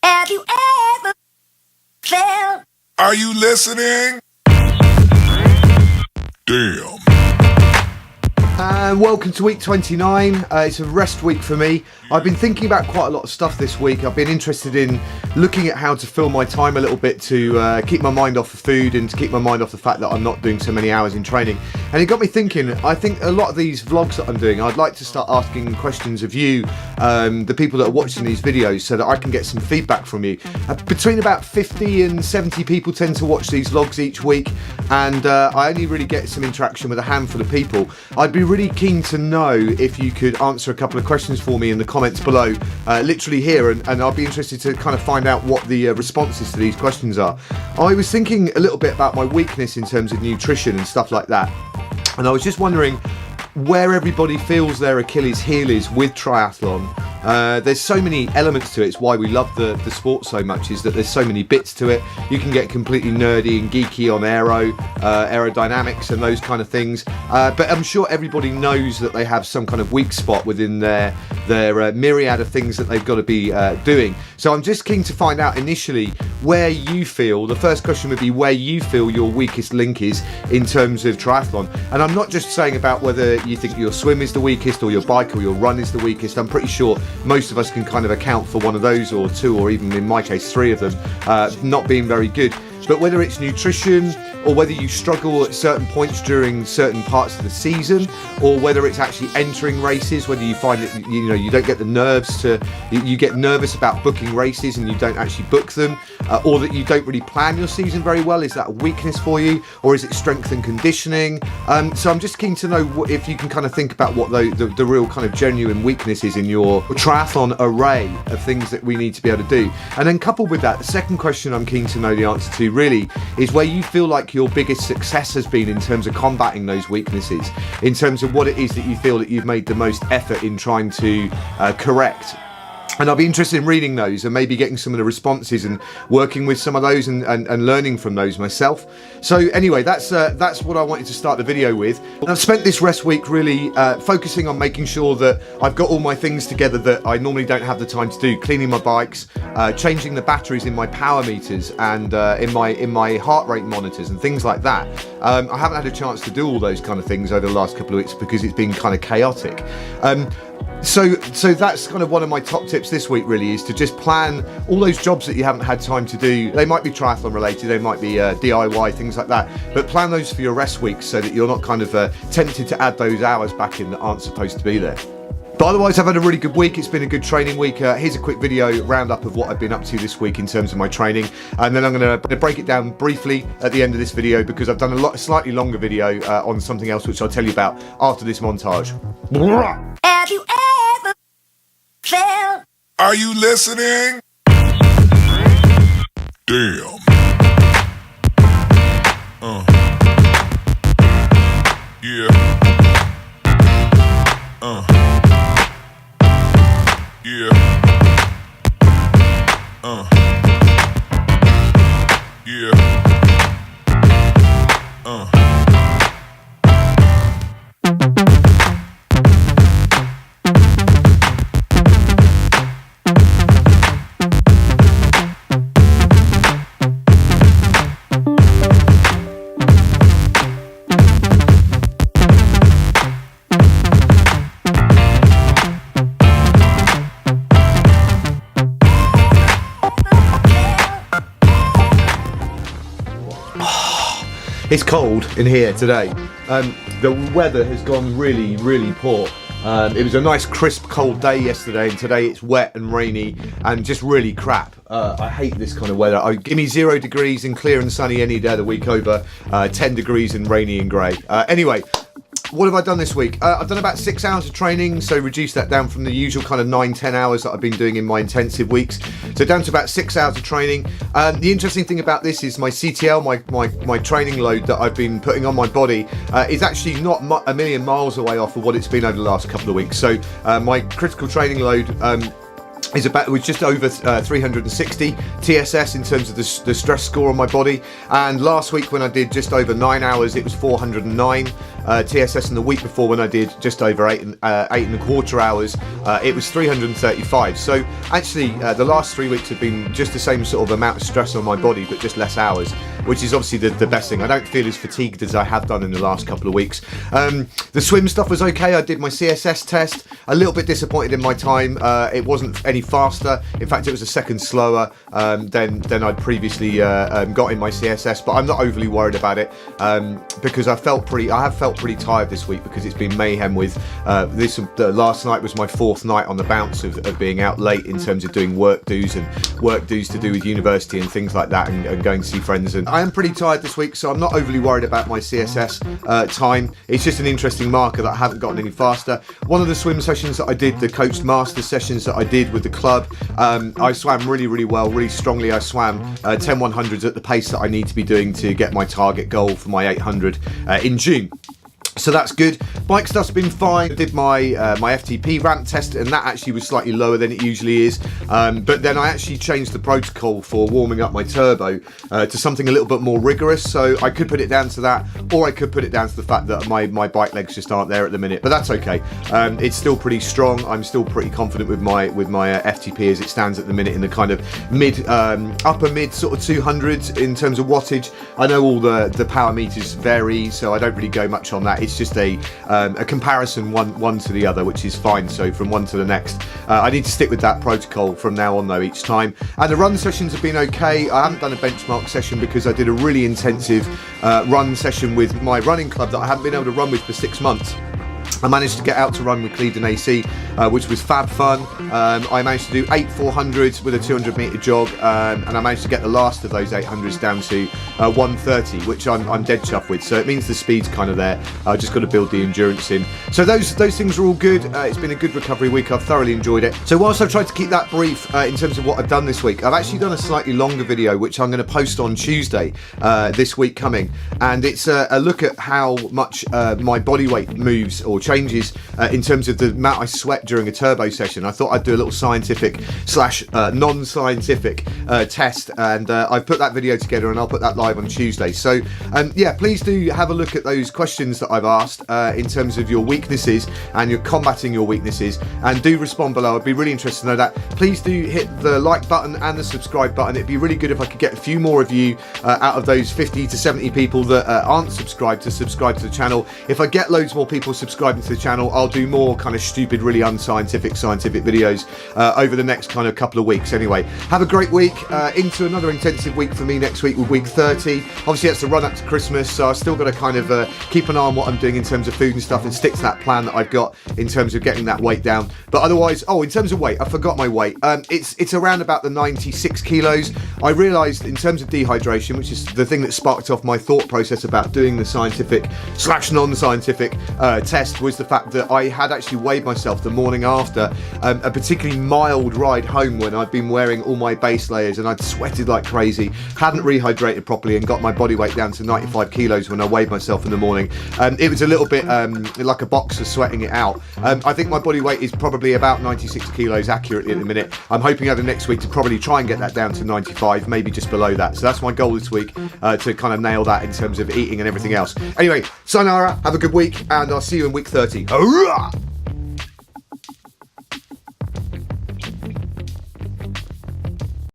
Have you ever felt? Are you listening? Damn. And welcome to week 29. It's a rest week for me. I've been thinking about quite a lot of stuff this week. I've been interested in looking at how to fill my time a little bit to keep my mind off of food and to keep my mind off the fact that I'm not doing so many hours in training. And it got me thinking, I think a lot of these vlogs that I'm doing, I'd like to start asking questions of you, the people that are watching these videos, so that I can get some feedback from you. Between about 50 and 70 people tend to watch these vlogs each week, and I only really get some interaction with a handful of people. I'd be really keen to know if you could answer a couple of questions for me in the comments below, literally here, and I'll be interested to kind of find out what the responses to these questions are. I was thinking a little bit about my weakness in terms of nutrition and stuff like that, and I was just wondering where everybody feels their Achilles heel is with triathlon. There's so many elements to it. It's why we love the sport so much, is that there's so many bits to it. You can get completely nerdy and geeky on aerodynamics and those kind of things, but I'm sure everybody knows that they have some kind of weak spot within their myriad of things that they've got to be doing. So I'm just keen to find out initially where you feel, the first question would be where you feel your weakest link is in terms of triathlon. And I'm not just saying about whether you think your swim is the weakest or your bike or your run is the weakest. I'm pretty sure most of us can kind of account for one of those, or two, or even in my case 3 of them not being very good. But whether it's nutrition, or whether you struggle at certain points during certain parts of the season, or whether it's actually entering races, whether you find that you don't get the nerves to, you get nervous about booking races and you don't actually book them, or that you don't really plan your season very well. Is that a weakness for you, or is it strength and conditioning? So I'm just keen to know if you can kind of think about what the real kind of genuine weakness is in your triathlon array of things that we need to be able to do. And then coupled with that, the second question I'm keen to know the answer to really is where you feel like your biggest success has been in terms of combating those weaknesses, in terms of what it is that you feel that you've made the most effort in trying to correct. And I'll be interested in reading those and maybe getting some of the responses and working with some of those and learning from those myself. So anyway, that's what I wanted to start the video with. I've spent this rest week really focusing on making sure that I've got all my things together that I normally don't have the time to do. Cleaning my bikes, changing the batteries in my power meters and in my heart rate monitors and things like that. I haven't had a chance to do all those kind of things over the last couple of weeks because it's been kind of chaotic. So that's kind of one of my top tips this week really, is to just plan all those jobs that you haven't had time to do. They might be triathlon related, they might be DIY, things like that, but plan those for your rest weeks so that you're not kind of tempted to add those hours back in that aren't supposed to be there. But otherwise, I've had a really good week. It's been a good training week. Here's a quick video roundup of what I've been up to this week in terms of my training, and then I'm going to break it down briefly at the end of this video because I've done a slightly longer video on something else which I'll tell you about after this montage. Have you ever felt? Are you listening? Damn. Yeah. Yeah. Yeah. It's cold in here today. The weather has gone really, really poor. It was a nice crisp cold day yesterday, and today it's wet and rainy and just really crap. I hate this kind of weather. Give me 0 degrees and clear and sunny any day of the week over 10 degrees and rainy and grey. Anyway, what have I done this week? I've done about 6 hours of training, so reduced that down from the usual kind of 9-10 hours that I've been doing in my intensive weeks. So down to about 6 hours of training. The interesting thing about this is my CTL, my training load that I've been putting on my body is actually not a million miles away off of what it's been over the last couple of weeks. So my critical training load was just over 360 TSS in terms of the stress score on my body, and last week when I did just over 9 hours it was 409. TSS, and the week before when I did just over 8.25 hours, it was 335. So actually the last 3 weeks have been just the same sort of amount of stress on my body, but just less hours, which is obviously the best thing. I don't feel as fatigued as I have done in the last couple of weeks. The swim stuff was okay. I did my CSS test. A little bit disappointed in my time. It wasn't any faster. In fact, it was a second slower than I'd previously got in my CSS, but I'm not overly worried about it because I have felt pretty tired this week because it's been mayhem with this. Last night was my 4th night on the bounce of being out late in terms of doing work dues to do with university and things like that, and going to see friends. And I am pretty tired this week, so I'm not overly worried about my CSS time. It's just an interesting marker that I haven't gotten any faster. One of the swim sessions that I did, the coached master sessions that I did with the club, I swam really well, really strongly. I swam 10 100s at the pace that I need to be doing to get my target goal for my 800 in June. So that's good. Bike stuff's been fine. I did my FTP ramp test, and that actually was slightly lower than it usually is. But then I actually changed the protocol for warming up my turbo to something a little bit more rigorous. So I could put it down to that, or I could put it down to the fact that my bike legs just aren't there at the minute. But that's okay. It's still pretty strong. I'm still pretty confident with my FTP as it stands at the minute in the kind of upper mid sort of 200s in terms of wattage. I know all the power meters vary, so I don't really go much on that. It's just a comparison one to the other, which is fine. So from one to the next, I need to stick with that protocol from now on though each time. And the run sessions have been okay. I haven't done a benchmark session because I did a really intensive run session with my running club that I haven't been able to run with for 6 months. I managed to get out to run with Clevedon AC, which was fab fun. I managed to do 8 400s with a 200 metre jog, and I managed to get the last of those 800s down to 130, which I'm dead chuffed with. So it means the speed's kind of there. I just got to build the endurance in. So those things are all good. It's been a good recovery week. I've thoroughly enjoyed it. So whilst I've tried to keep that brief in terms of what I've done this week, I've actually done a slightly longer video, which I'm going to post on Tuesday this week coming, and it's a look at how much my body weight moves or changes in terms of the amount I sweat during a turbo session. I thought I'd do a little scientific / non-scientific test, and I've put that video together and I'll put that live on Tuesday. So yeah, please do have a look at those questions that I've asked in terms of your weaknesses, and you're combating your weaknesses, and do respond below. I'd be really interested to know that. Please do hit the like button and the subscribe button. It'd be really good if I could get a few more of you out of those 50 to 70 people that aren't subscribed to subscribe to the channel. If I get loads more people subscribing to the channel, I'll do more kind of stupid, really unscientific scientific videos over the next kind of couple of weeks. Anyway, have a great week. Into another intensive week for me next week with week 30. Obviously that's the run up to Christmas, so I've still got to kind of keep an eye on what I'm doing in terms of food and stuff and stick to that plan that I've got in terms of getting that weight down. But otherwise, in terms of weight, I forgot my weight. It's around about the 96 kilos. I realised in terms of dehydration, which is the thing that sparked off my thought process about doing the scientific / non-scientific test, was the fact that I had actually weighed myself the morning after a particularly mild ride home when I'd been wearing all my base layers and I'd sweated like crazy, hadn't rehydrated properly, and got my body weight down to 95 kilos when I weighed myself in the morning. It was a little bit like a boxer sweating it out. I think my body weight is probably about 96 kilos accurately at the minute. I'm hoping over next week to probably try and get that down to 95, maybe just below that. So that's my goal this week, to kind of nail that in terms of eating and everything else. Anyway, sayonara, have a good week, and I'll see you in week 30. Hurrah!